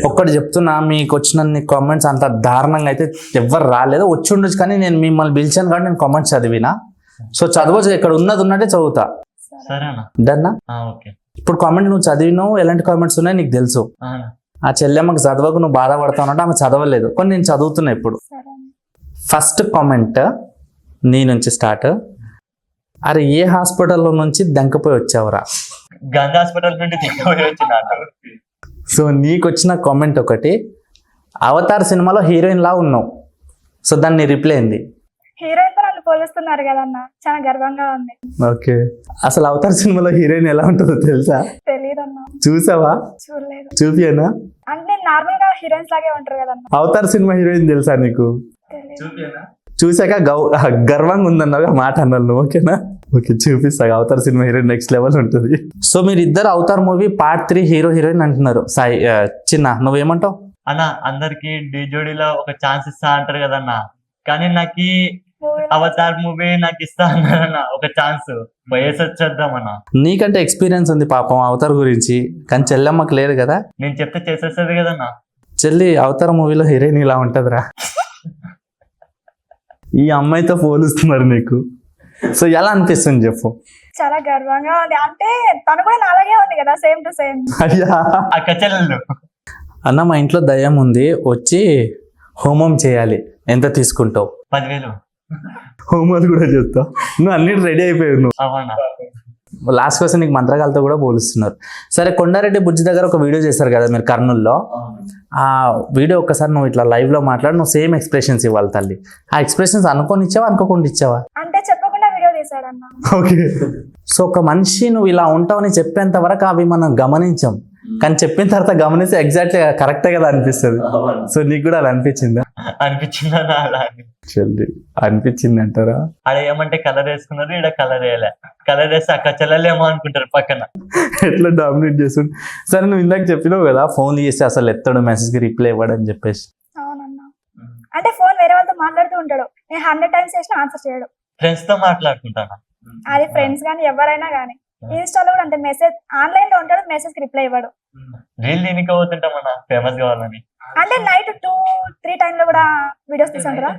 ఒక్కటి చెప్తున్నా, మీకు వచ్చిన కామెంట్స్ అంత దారుణంగా అయితే ఎవరు రాలేదు. వచ్చి ఉండొచ్చు కానీ నేను మిమ్మల్ని పిలిచాను కాబట్టి నేను కామెంట్స్ చదివినా. సో చదవచ్చు, ఇక్కడ ఉన్నది ఉన్నట్టే చదువుతా. డన్నా? ఇప్పుడు కామెంట్ నువ్వు చదివినావు, ఎలాంటి కామెంట్స్ ఉన్నాయో నీకు తెలుసు. ఆ చెల్లెమ్మకి చదవకు నువ్వు బాధపడతావు అంటే ఆమె చదవలేదు, కొన్ని నేను చదువుతున్నా ఇప్పుడు. ఫస్ట్ కామెంట్ నీ నుంచి స్టార్ట్. అరే ఏ హాస్పిటల్లో నుంచి దంకపోయి వచ్చావురా? గంధ హాస్పిటల్ నుండి దంకపోయి వచ్చిన. సో నీకు వచ్చిన కామెంట్ ఒకటి, అవతార్ సినిమాలో హీరోయిన్ లా ఉన్నావు. సో దాన్ని రిప్లై అయింది. హీరోయిన్ తో నన్ను పోలుస్తున్నారు కదన్న, చాలా గర్వంగా ఉంది. ఓకే, అసలు అవతార్ సినిమాలో హీరోయిన్ ఎలా ఉంటుందో తెలుసా? తెలియదన్నా. చూసావా? చూడలేదు. చూపియనా? అంటే నార్మల్ గా హీరోయిన్స్ లాగే ఉంటారు కదన్నా. అవతార్ సినిమా హీరోయిన్ తెలుసా నీకు? చూసాక గర్వంగా ఉందన్నావు మాట అన్నాను నువ్వు. ఓకేనా? ఓకే, చూపిస్తా. Avatar cinema heroine next level ఉంటుంది. సో మీరు ఇద్దరు Avatar movie part 3 hero heroine అంటున్నారు. సాయి చిన్న నువ్వేమంటావు? అన్న అందరికి డి జోడీలో ఒక ఛాన్స్ ఇస్తా అంటారు కదన్నా, కానీ నాకు అవతార్ మూవీ నాకు ఇస్తా అన్నారన్న ఒక ఛాన్స్, వయసు వచ్చేద్దామన్నా. నీకంటే ఎక్స్పీరియన్స్ ఉంది పాపం అవతార్ గురించి, కానీ చెల్లెమ్మకి లేదు కదా. నేను చెప్తే చేసేస్తుంది కదన్నా. చెల్లి అవతార్ మూవీలో హీరోయిన్ ఇలా ఉంటదిరా. ఈ అమ్మాయితో పోలుస్తున్నారు నీకు. సో ఎలా అనిపిస్తుంది చెప్పు? చాలా గర్వంగా ఉంది. అంటే తను కూడా నాలాగే ఉంది కదా, సేమ్ టు సేమ్. అయ్యా అక్క చెల్లెళ్ళు. అన్న మా ఇంట్లో దయ్యం ఉంది, వచ్చి హోమం చేయాలి, ఎంత తీసుకుంటావు? 10,000. హోమాలు కూడా చేస్తావు నువ్వు, అన్నిటి రెడీ అయిపోయావు నువ్వు. అవునా? లాస్ట్ కోసం నీకు మంత్రగాలతో కూడా పోలుస్తున్నారు. సరే, కొండారెడ్డి బుజ్జి దగ్గర ఒక వీడియో చేశారు కదా మీరు కర్నూల్లో. ఆ వీడియో ఒక్కసారి నువ్వు ఇట్లా లైవ్ లో మాట్లాడి నువ్వు సేమ్ ఎక్స్ప్రెషన్స్ ఇవ్వాలి తల్లి. ఆ ఎక్స్ప్రెషన్స్ అనుకొని ఇచ్చావా, అనుకోకుండా ఇచ్చావా? అంటే చెప్పకుండా వీడియో తీసాడన్న. ఓకే. సో ఒక మనిషి నువ్వు ఇలా ఉంటావని చెప్పేంత వరకు అవి మనం గమనించాం, కానీ చెప్పిన తర్వాత గమనిస్తే ఎగ్జాక్ట్లీ కరెక్టే కదా అనిపిస్తుంది. సో నీకు కూడా అలా అనిపించిందా? అనిపించిందన్నా. అలా చెల్లి అనిపించింది అంటారా? ఆడ ఏమంటే కలర్ వేసుకున్నారు, ఇక్కడ కలర్ వేయలే. కలర్ వేస్తే అక్క చెల్లెలేమో అనుకుంటారు పక్కన. ఎట్లా డామినేట్ చేస్తుంది. సరే, నువ్వు ఇందాక చెప్పినావు కదా ఫోన్ చేస్తే అసలు ఎత్తడు, మెసేజ్ కి రిప్లై ఇవ్వడు అని చెప్పేసి. అవునన్నా. అంటే ఫోన్ వేరే వాళ్ళతో మాట్లాడుతూ ఉంటాడు, నేను 100 times చేసినా ఆన్సర్ చేయడు. ఫ్రెండ్స్ తో మాట్లాడుకుంటాను. అది ఫ్రెండ్స్ కానీ ఎవరైనా కానీ. ఇన్స్టాలో కూడా అంటే మెసేజ్ ఆన్లైన్ లో ఉంటాడు, మెసేజ్ కి రిప్లై ఇవ్వడు. రీల్ దీనికి పోతుంటామన్నా ఫేమస్ కావాలని. అంటే నైట్ 2-3 టైమ్ లో కూడా వీడియోస్ తీసుకుంటారా?